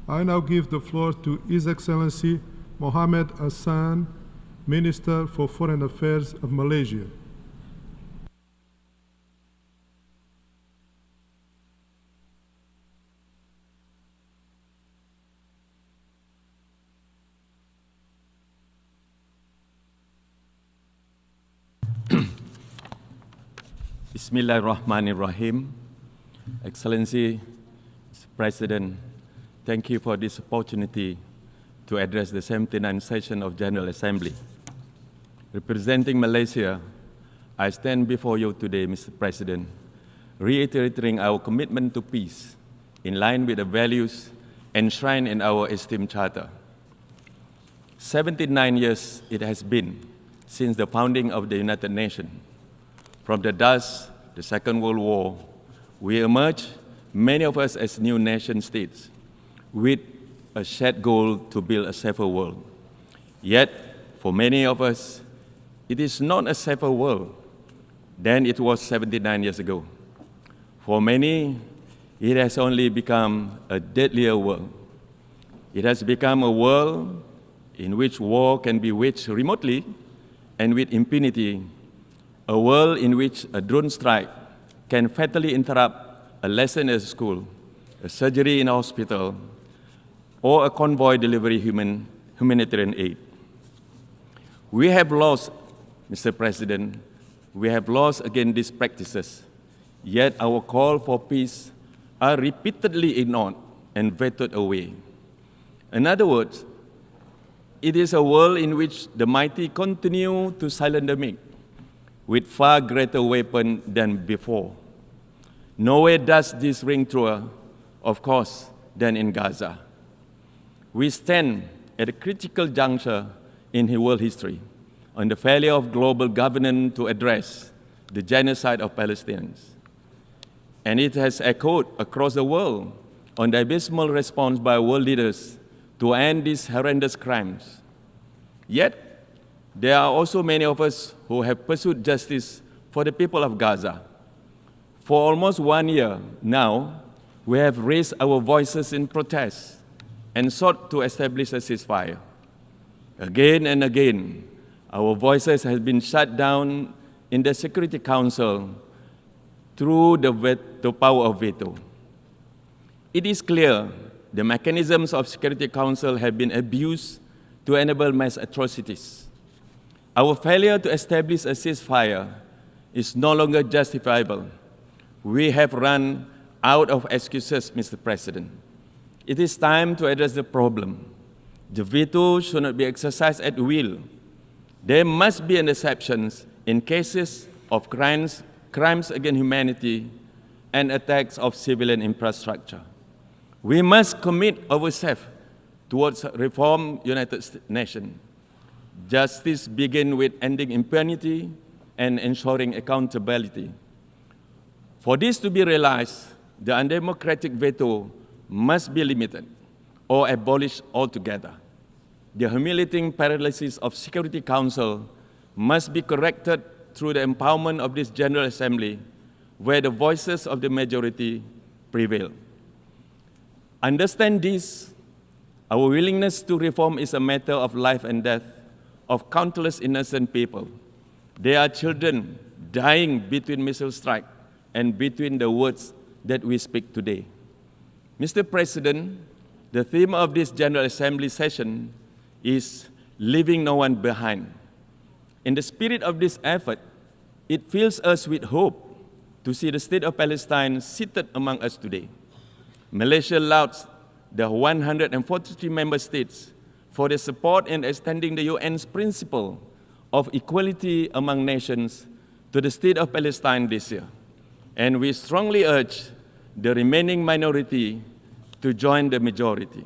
I now give the floor to His Excellency Mohamad Hasan, Minister for Foreign Affairs of Malaysia. Bismillahirrahmanirrahim. Excellency, Mr. President, thank you for this opportunity to address the 79th session of General Assembly. Representing Malaysia, I stand before you today, Mr. President, reiterating our commitment to peace in line with the values enshrined in our esteemed charter. 79 years it has been since the founding of the United Nations. From the dust, the Second World War, we emerged, many of us as new nation states, with a shared goal to build a safer world. Yet, for many of us, it is not a safer world than it was 79 years ago. For many, it has only become a deadlier world. It has become a world in which war can be waged remotely and with impunity, a world in which a drone strike can fatally interrupt a lesson at school, a surgery in a hospital, or a convoy delivery humanitarian aid. We have lost, Mr. President, we have lost again these practices, yet our call for peace are repeatedly ignored and vetoed away. In other words, it is a world in which the mighty continue to silence the meek, with far greater weapons than before. Nowhere does this ring truer, of course, than in Gaza. We stand at a critical juncture in world history on the failure of global governance to address the genocide of Palestinians. And it has echoed across the world on the abysmal response by world leaders to end these horrendous crimes. Yet, there are also many of us who have pursued justice for the people of Gaza. For almost 1 year now, we have raised our voices in protest and sought to establish a ceasefire. Again and again, our voices have been shut down in the Security Council through the power of veto. It is clear the mechanisms of Security Council have been abused to enable mass atrocities. Our failure to establish a ceasefire is no longer justifiable. We have run out of excuses, Mr. President. It is time to address the problem. The veto should not be exercised at will. There must be an exception in cases of crimes against humanity and attacks of civilian infrastructure. We must commit ourselves towards reform United Nations. Justice begins with ending impunity and ensuring accountability. For this to be realized, the undemocratic veto must be limited or abolished altogether. The humiliating paralysis of Security Council must be corrected through the empowerment of this General Assembly, where the voices of the majority prevail. Understand this, our willingness to reform is a matter of life and death of countless innocent people. There are children dying between missile strikes and between the words that we speak today. Mr. President, the theme of this General Assembly session is leaving no one behind. In the spirit of this effort, it fills us with hope to see the state of Palestine seated among us today. Malaysia lauds the 143 member states for their support in extending the UN's principle of equality among nations to the state of Palestine this year. And we strongly urge the remaining minority to join the majority.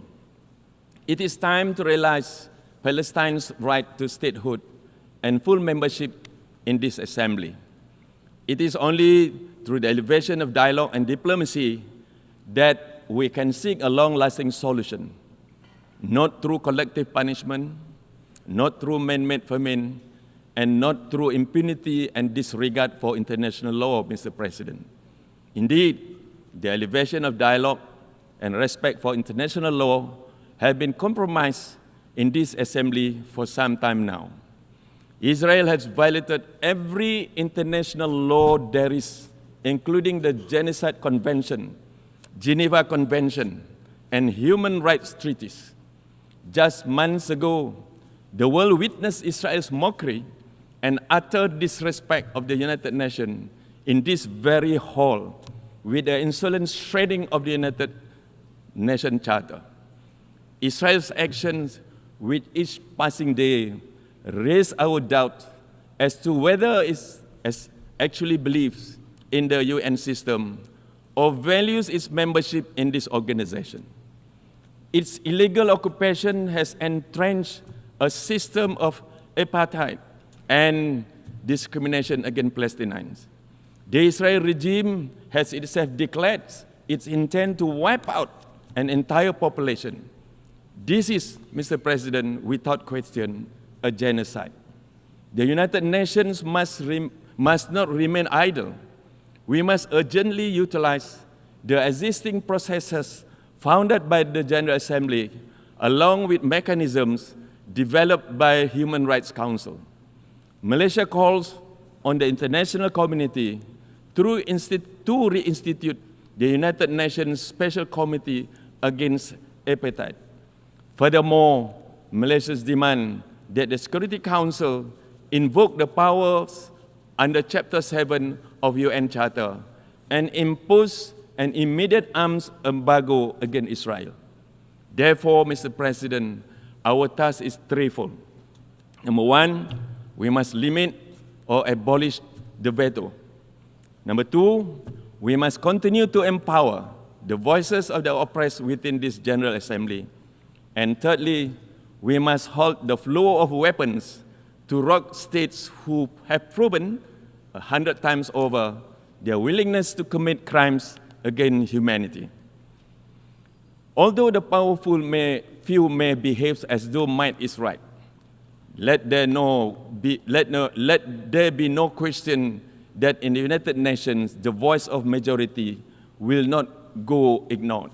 It is time to realize Palestine's right to statehood and full membership in this assembly. It is only through the elevation of dialogue and diplomacy that we can seek a long-lasting solution, not through collective punishment, not through man-made famine, and not through impunity and disregard for international law, Mr. President. Indeed, the elevation of dialogue and respect for international law have been compromised in this assembly for some time now. Israel has violated every international law there is, including the Genocide Convention, Geneva Convention, and human rights treaties. Just months ago, the world witnessed Israel's mockery and utter disrespect of the United Nations in this very hall with the insolent shredding of the United Nations Charter. Israel's actions with each passing day raise our doubt as to whether it actually believes in the UN system or values its membership in this organization. Its illegal occupation has entrenched a system of apartheid and discrimination against Palestinians. The Israeli regime has itself declared its intent to wipe out an entire population. This is, Mr. President, without question, a genocide. The United Nations must not remain idle. We must urgently utilize the existing processes founded by the General Assembly, along with mechanisms developed by Human Rights Council. Malaysia calls on the international community to reinstitute the United Nations Special Committee against Apartheid. Furthermore, Malaysia's demand that the Security Council invoke the powers under Chapter 7 of UN Charter and impose an immediate arms embargo against Israel. Therefore, Mr. President, our task is threefold. Number one, we must limit or abolish the veto. Number two, we must continue to empower the voices of the oppressed within this General Assembly. And thirdly, we must halt the flow of weapons to rogue states who have proven 100 times over their willingness to commit crimes against humanity. Although the powerful few may behave as though might is right, let there be no question that in the United Nations, the voice of majority will not go ignored.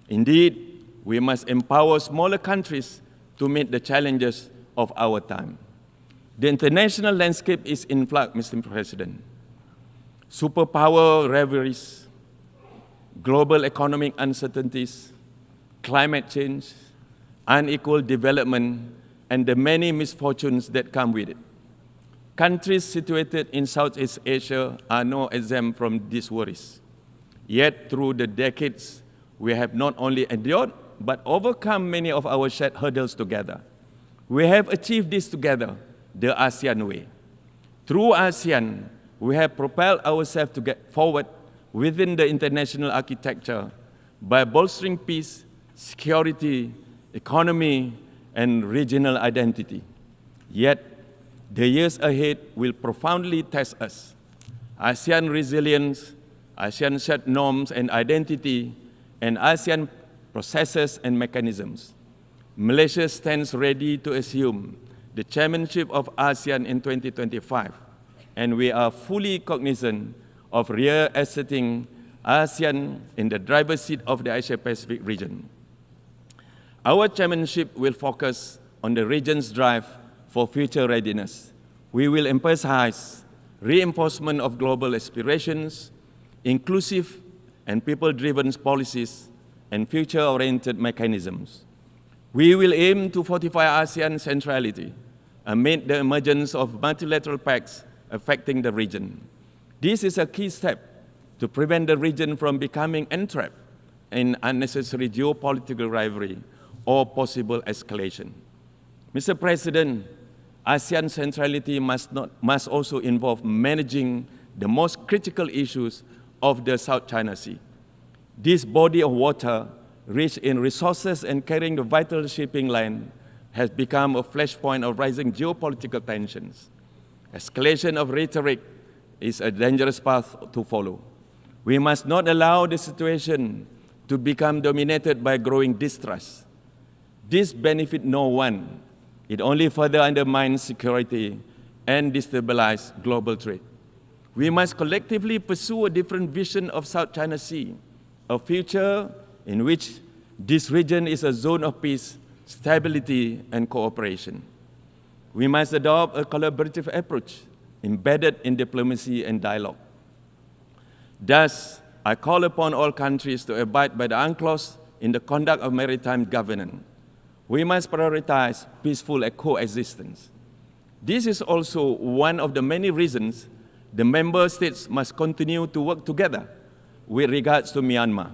Indeed, we must empower smaller countries to meet the challenges of our time. The international landscape is in flux, Mr. President. Superpower rivalries, global economic uncertainties, climate change, unequal development, and the many misfortunes that come with it. Countries situated in Southeast Asia are no exempt from these worries. Yet, through the decades, we have not only endured, but overcome many of our shared hurdles together. We have achieved this together, the ASEAN way. Through ASEAN, we have propelled ourselves to get forward within the international architecture by bolstering peace, security, economy, and regional identity. Yet, the years ahead will profoundly test us. ASEAN resilience, ASEAN shared norms and identity, and ASEAN processes and mechanisms. Malaysia stands ready to assume the chairmanship of ASEAN in 2025, and we are fully cognizant of reasserting ASEAN in the driver's seat of the Asia-Pacific region. Our chairmanship will focus on the region's drive for future readiness. We will emphasize reinforcement of global aspirations, inclusive and people-driven policies, and future-oriented mechanisms. We will aim to fortify ASEAN centrality amid the emergence of multilateral pacts affecting the region. This is a key step to prevent the region from becoming entrapped in unnecessary geopolitical rivalry or possible escalation. Mr. President, ASEAN centrality must also involve managing the most critical issues of the South China Sea. This body of water, rich in resources and carrying the vital shipping line, has become a flashpoint of rising geopolitical tensions. Escalation of rhetoric is a dangerous path to follow. We must not allow the situation to become dominated by growing distrust. This benefits no one. It only further undermines security and destabilizes global trade. We must collectively pursue a different vision of South China Sea, a future in which this region is a zone of peace, stability, and cooperation. We must adopt a collaborative approach embedded in diplomacy and dialogue. Thus, I call upon all countries to abide by the UNCLOS in the conduct of maritime governance. We must prioritize peaceful coexistence. This is also one of the many reasons the member states must continue to work together with regards to Myanmar.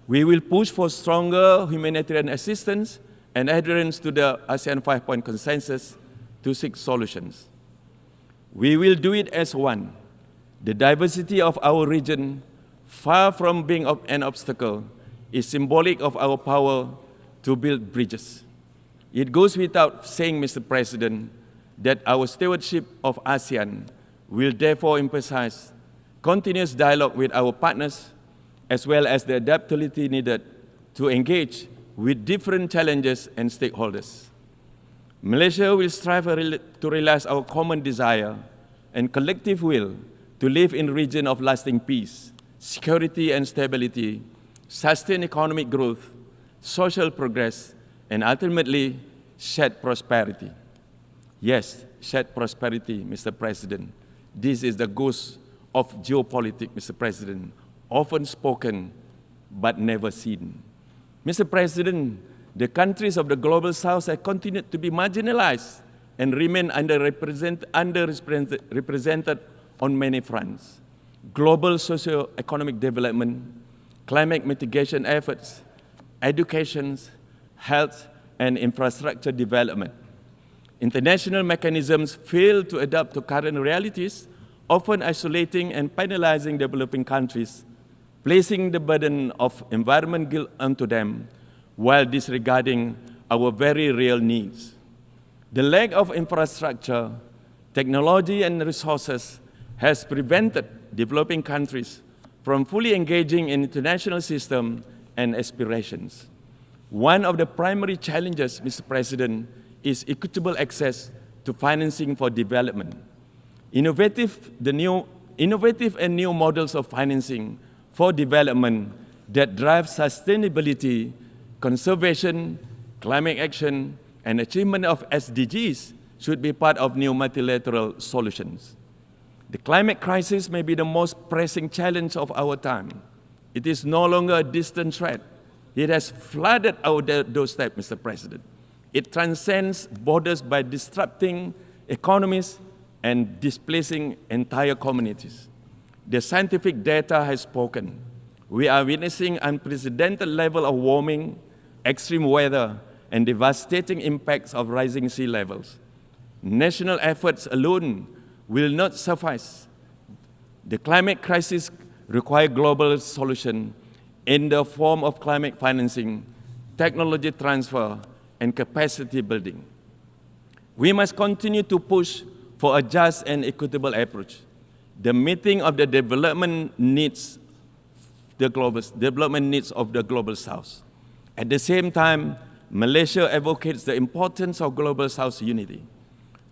We will push for stronger humanitarian assistance and adherence to the ASEAN 5-point consensus to seek solutions. We will do it as one. The diversity of our region, far from being an obstacle, is symbolic of our power to build bridges. It goes without saying, Mr. President, that our stewardship of ASEAN will therefore emphasize continuous dialogue with our partners, as well as the adaptability needed to engage with different challenges and stakeholders. Malaysia will strive to realize our common desire and collective will to live in a region of lasting peace, security and stability, sustained economic growth, social progress, and ultimately shared prosperity. Yes, shared prosperity, Mr. President. This is the ghost of geopolitics, Mr. President, often spoken but never seen. Mr. President, the countries of the Global South have continued to be marginalized and remain underrepresented on many fronts. Global socio-economic development, climate mitigation efforts, education, health, and infrastructure development. International mechanisms fail to adapt to current realities, often isolating and penalizing developing countries, placing the burden of environment guilt onto them while disregarding our very real needs. The lack of infrastructure, technology, and resources has prevented developing countries from fully engaging in international systems and aspirations. One of the primary challenges, Mr. President, is equitable access to financing for development. Innovative and new models of financing for development that drive sustainability, conservation, climate action, and achievement of SDGs should be part of new multilateral solutions. The climate crisis may be the most pressing challenge of our time. It is no longer a distant threat. It has flooded our doorstep, Mr. President. It transcends borders by disrupting economies and displacing entire communities. The scientific data has spoken. We are witnessing unprecedented level of warming, extreme weather, and devastating impacts of rising sea levels. National efforts alone will not suffice. The climate crisis requires global solution in the form of climate financing, technology transfer, and capacity building. We must continue to push for a just and equitable approach, the meeting of the development needs of the Global South. At the same time, Malaysia advocates the importance of Global South unity.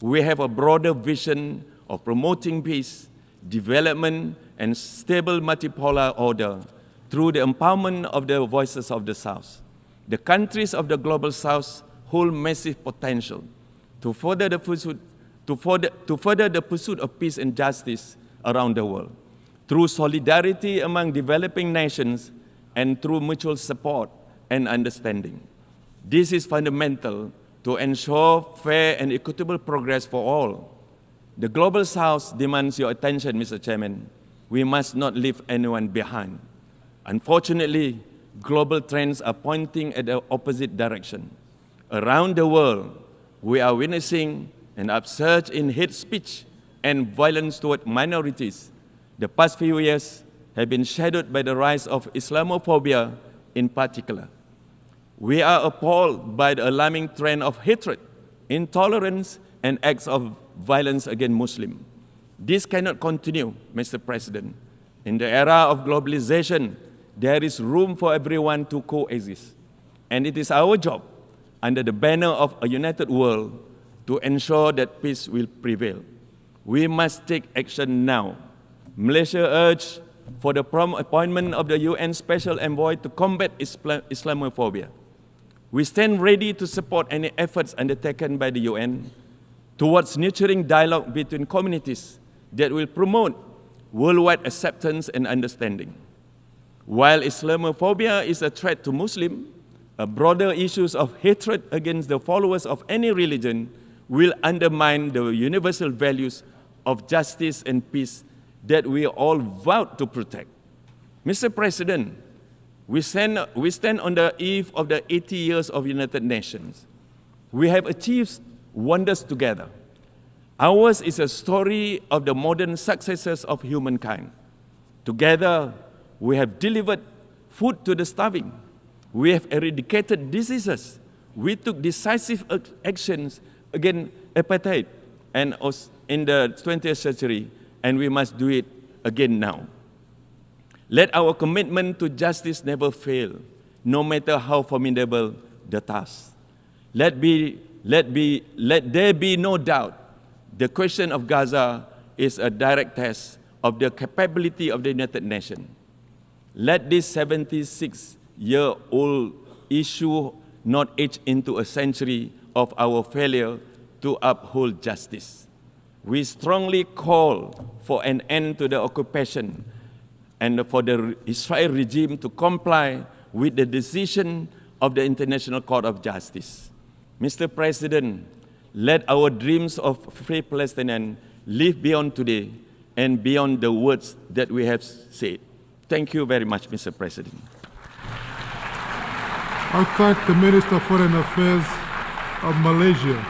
We have a broader vision of promoting peace, development, and stable multipolar order through the empowerment of the voices of the South. The countries of the Global South hold massive potential to further the pursuit of peace and justice around the world, through solidarity among developing nations and through mutual support and understanding. This is fundamental to ensure fair and equitable progress for all. The Global South demands your attention, Mr. Chairman. We must not leave anyone behind. Unfortunately, global trends are pointing at the opposite direction. Around the world, we are witnessing an upsurge in hate speech and violence toward minorities. The past few years have been shadowed by the rise of Islamophobia in particular. We are appalled by the alarming trend of hatred, intolerance, and acts of violence against Muslims. This cannot continue, Mr. President. In the era of globalization, there is room for everyone to coexist. And it is our job, under the banner of a united world, to ensure that peace will prevail. We must take action now. Malaysia urges for the prompt appointment of the UN Special Envoy to combat Islamophobia. We stand ready to support any efforts undertaken by the UN towards nurturing dialogue between communities that will promote worldwide acceptance and understanding. While Islamophobia is a threat to Muslims, broader issues of hatred against the followers of any religion will undermine the universal values of justice and peace that we all vowed to protect. Mr. President, we stand on the eve of the 80 years of United Nations. We have achieved wonders together. Ours is a story of the modern successes of humankind. Together, we have delivered food to the starving. We have eradicated diseases. We took decisive actions against apartheid and in the 20th century, and we must do it again now. Let our commitment to justice never fail, no matter how formidable the task. Let there be no doubt the question of Gaza is a direct test of the capability of the United Nations. Let this 76-year-old issue not age into a century of our failure to uphold justice. We strongly call for an end to the occupation and for the Israel regime to comply with the decision of the International Court of Justice. Mr. President, let our dreams of free Palestinians live beyond today and beyond the words that we have said. Thank you very much, Mr. President. I thank the Minister of Foreign Affairs of Malaysia.